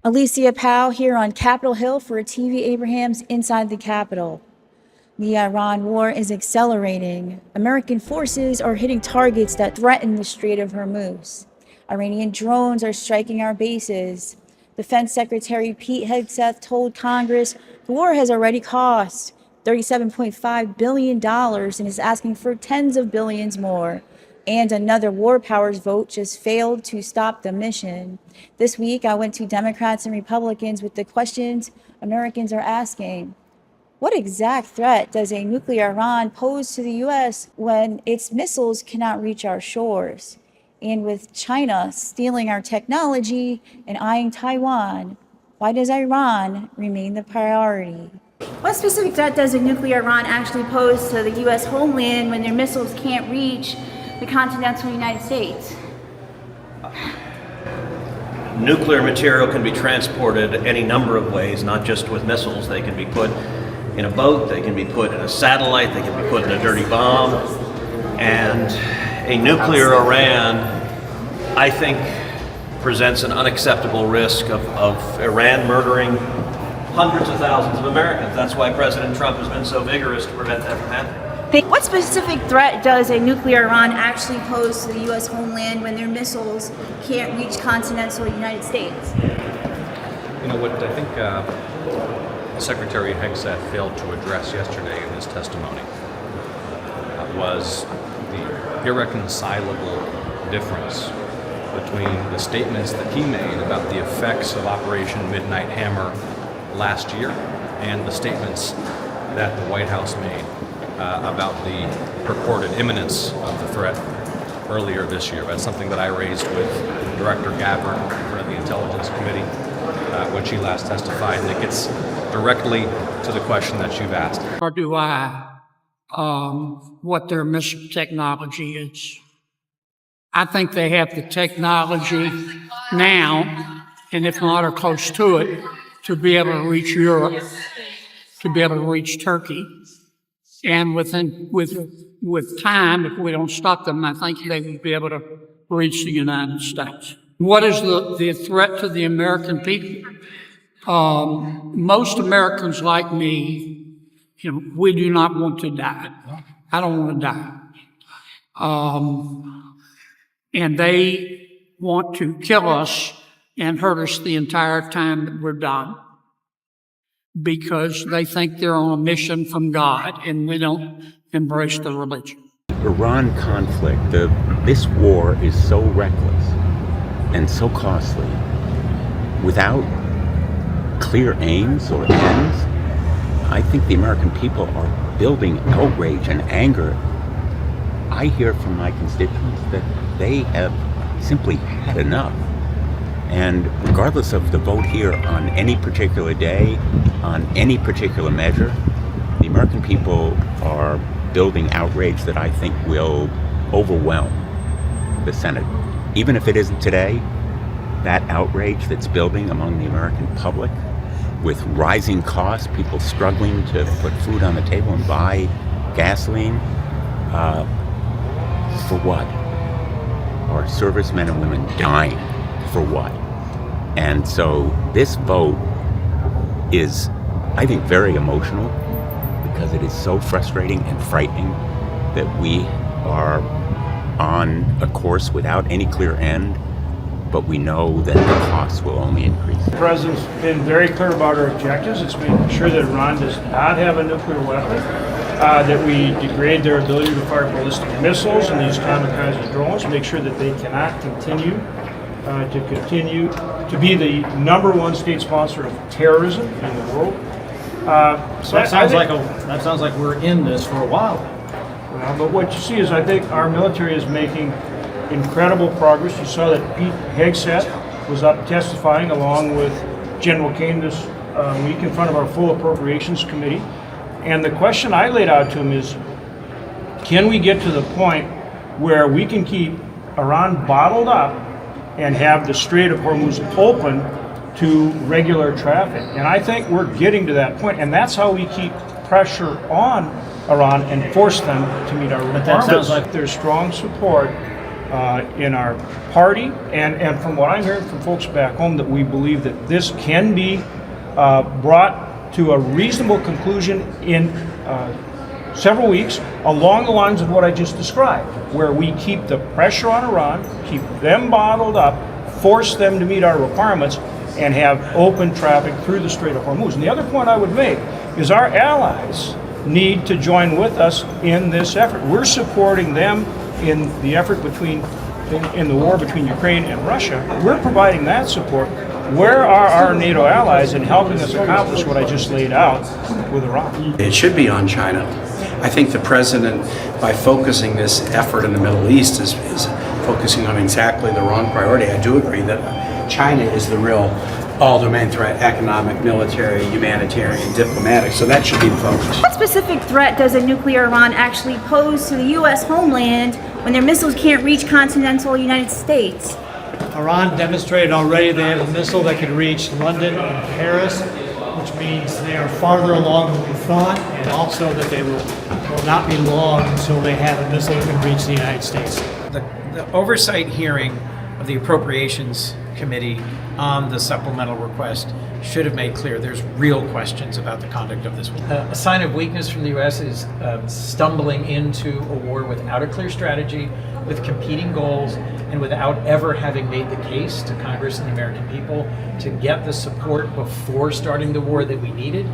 Alicia Powe here on Capitol Hill for TvAbraham's Inside the Capitol. The Iran war is accelerating. American forces are hitting targets that threaten the Strait of Hormuz. Iranian drones are striking our bases. Defense Secretary Pete Hegseth told Congress the war has already cost $37.5 billion and is asking for tens of billions more. And another war powers vote just failed to stop the mission. This week, I went to Democrats and Republicans with the questions Americans are asking. What exact threat does a nuclear Iran pose to the U.S. when its missiles cannot reach our shores? And with China stealing our technology and eyeing Taiwan, why does Iran remain the priority? What specific threat does a nuclear Iran actually pose to the U.S. homeland when their missiles can't reach the continental United States? Nuclear material can be transported any number of ways, not just with missiles. They can be put in a boat, they can be put in a satellite, they can be put in a dirty bomb. And a nuclear Iran, I think, presents an unacceptable risk of Iran murdering hundreds of thousands of Americans. That's why President Trump has been so vigorous to prevent that from happening. What specific threat does a nuclear Iran actually pose to the U.S. homeland when their missiles can't reach continental United States? You know what I think Secretary Hegseth failed to address yesterday in his testimony was the irreconcilable difference between the statements that he made about the effects of Operation Midnight Hammer last year and the statements that the White House made about the purported imminence of the threat earlier this year. That's something that I raised with Director Gabbard of the Intelligence Committee when she last testified, and it gets directly to the question that you've asked. Or do I, what their missile technology is. I think they have the technology now, and if not are close to it, to be able to reach Europe, to be able to reach Turkey. And with time, if we don't stop them, I think they will be able to reach the United States. What is the threat to the American people? Most Americans like me, we do not want to die. I don't want to die. And they want to kill us and hurt us the entire time that we're done, because they think they're on a mission from God and we don't embrace the religion. Iran conflict, this war is so reckless and so costly. Without clear aims or ends, I think the American people are building outrage and anger. I hear from my constituents that they have simply had enough. And regardless of the vote here on any particular day, on any particular measure, the American people are building outrage that I think will overwhelm the Senate. Even if it isn't today, that outrage that's building among the American public, with rising costs, people struggling to put food on the table and buy gasoline, for what? Our servicemen and women dying. For what? And so this vote is, I think, very emotional because it is so frustrating and frightening that we are on a course without any clear end, but we know that the costs will only increase. The President's been very clear about our objectives. It's making sure that Iran does not have a nuclear weapon, that we degrade their ability to fire ballistic missiles and these kamikaze drones, make sure that they cannot continue to be the #1 state sponsor of terrorism in the world. So that sounds like we're in this for a while. But what you see is, I think our military is making incredible progress. You saw that Pete Hegseth was up testifying along with General Kane this week in front of our full appropriations committee. And the question I laid out to him is, can we get to the point where we can keep Iran bottled up and have the Strait of Hormuz open to regular traffic? And I think we're getting to that point, and that's how we keep pressure on Iran and force them to meet our requirements. But that sounds like there's strong support in our party, and from what I'm hearing from folks back home, that we believe that this can be brought to a reasonable conclusion in several weeks, along the lines of what I just described, where we keep the pressure on Iran, keep them bottled up, force them to meet our requirements, and have open traffic through the Strait of Hormuz. And the other point I would make is our allies need to join with us in this effort. We're supporting them in the effort in the war between Ukraine and Russia. We're providing that support. Where are our NATO allies in helping us accomplish what I just laid out with Iran? It should be on China. I think the president, by focusing this effort in the Middle East, is focusing on exactly the wrong priority. I do agree that China is the real all-domain threat: economic, military, humanitarian, diplomatic. So that should be the focus. What specific threat does a nuclear Iran actually pose to the U.S. homeland when their missiles can't reach continental United States? Iran demonstrated already they have a missile that could reach London and Paris, which means they are farther along than we thought, and also that they will not be long until they have a missile that can reach the United States. The oversight hearing of the Appropriations Committee on the supplemental request should have made clear there's real questions about the conduct of this war. A sign of weakness from the U.S. is stumbling into a war without a clear strategy, with competing goals, and without ever having made the case to Congress and the American people to get the support before starting the war that we needed,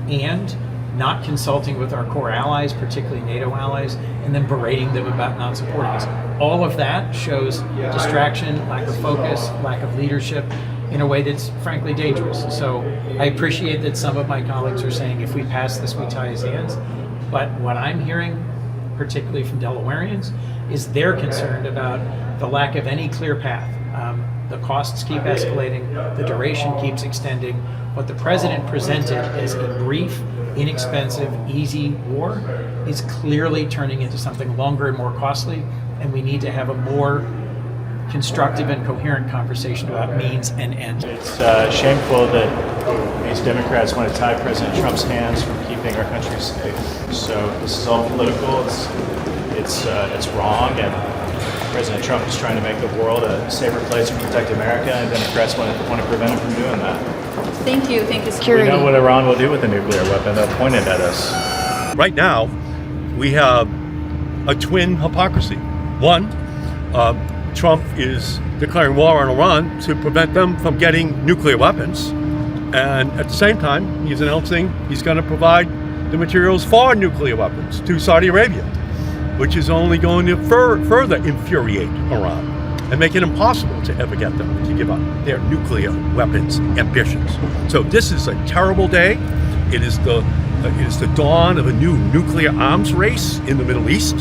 and not consulting with our core allies, particularly NATO allies, and then berating them about not supporting us. All of that shows distraction, lack of focus, lack of leadership in a way that's frankly dangerous. So I appreciate that some of my colleagues are saying if we pass this, we tie his hands. But what I'm hearing, particularly from Delawareans, is they're concerned about the lack of any clear path. The costs keep escalating, the duration keeps extending. What the president presented as a brief, inexpensive, easy war is clearly turning into something longer and more costly, and we need to have a more constructive and coherent conversation about means and ends. It's shameful that these Democrats want to tie President Trump's hands from keeping our country safe. So this is all political. It's wrong, and President Trump is trying to make the world a safer place and protect America, and Democrats want to prevent him from doing that. Thank you, security. We know what Iran will do with a nuclear weapon. They'll point it at us. Right now, we have a twin hypocrisy. One, Trump is declaring war on Iran to prevent them from getting nuclear weapons. And at the same time, he's announcing he's going to provide the materials for nuclear weapons to Saudi Arabia, which is only going to further infuriate Iran and make it impossible to ever get them to give up their nuclear weapons ambitions. So this is a terrible day. It is the dawn of a new nuclear arms race in the Middle East.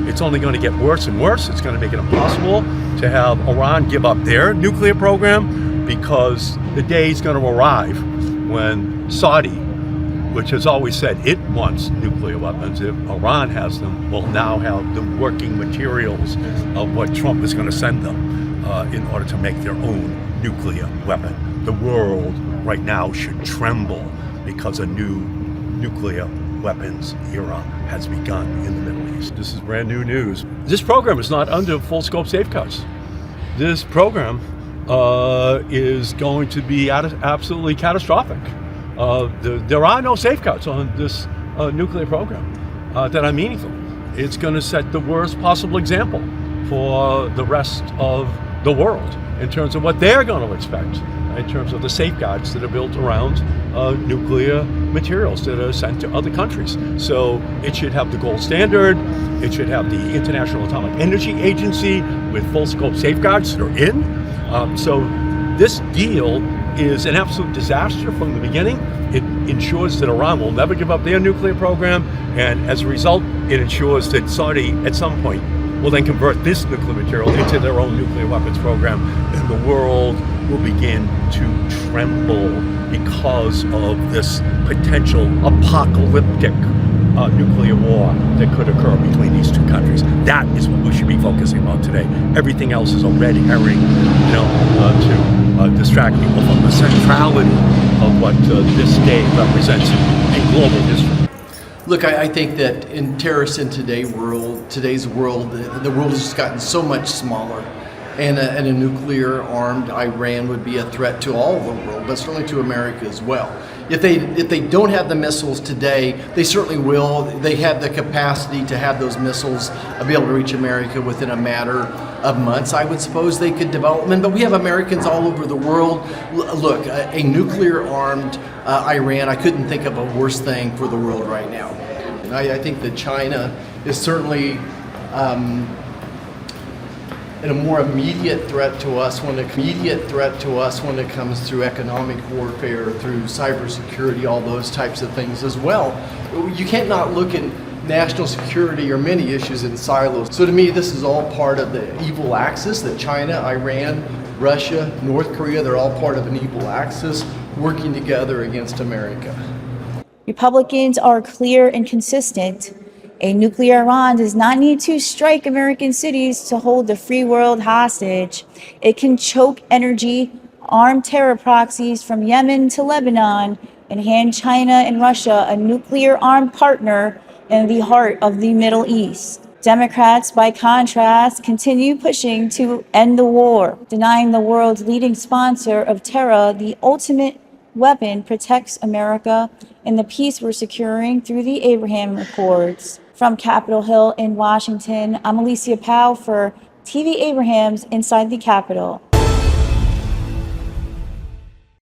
It's only going to get worse and worse. It's going to make it impossible to have Iran give up their nuclear program, because the day is going to arrive when Saudi, which has always said it wants nuclear weapons, if Iran has them, will now have the working materials of what Trump is going to send them in order to make their own nuclear weapon. The world right now should tremble because a new nuclear weapons era has begun in the Middle East. This is brand new news. This program is not under full scope safeguards. This program is going to be absolutely catastrophic. There are no safeguards on this nuclear program that are meaningful. It's going to set the worst possible example for the rest of the world in terms of what they're going to expect, in terms of the safeguards that are built around nuclear materials that are sent to other countries. So it should have the gold standard. It should have the International Atomic Energy Agency with full scope safeguards that are in. So this deal is an absolute disaster from the beginning. It ensures that Iran will never give up their nuclear program, and as a result, it ensures that Saudi, at some point, will then convert this nuclear material into their own nuclear weapons program, and the world will begin to tremble because of this potential apocalyptic nuclear war that could occur between these two countries. That is what we should be focusing on today. Everything else is a red herring, to distract people from the centrality of what this day represents in global history. Look, I think that in terrorists in today's world, the world has just gotten so much smaller. And a nuclear-armed Iran would be a threat to all of the world, but certainly to America as well. If they don't have the missiles today, they certainly will. They have the capacity to have those missiles be able to reach America within a matter of months. I would suppose they could develop them, but we have Americans all over the world. Look, a nuclear-armed Iran, I couldn't think of a worse thing for the world right now. And I think that China is certainly and a more immediate threat to us when it comes through economic warfare, through cybersecurity, all those types of things as well. You can't not look at national security or many issues in silos. So to me, this is all part of the evil axis that China, Iran, Russia, North Korea, they're all part of an evil axis working together against America. Republicans are clear and consistent. A nuclear Iran does not need to strike American cities to hold the free world hostage. It can choke energy, arm terror proxies from Yemen to Lebanon, and hand China and Russia a nuclear-armed partner in the heart of the Middle East. Democrats, by contrast, continue pushing to end the war, denying the world's leading sponsor of terror the ultimate weapon protects America and the peace we're securing through the Abraham Accords. From Capitol Hill in Washington, I'm Alicia Powe for TvAbraham's Inside the Capitol.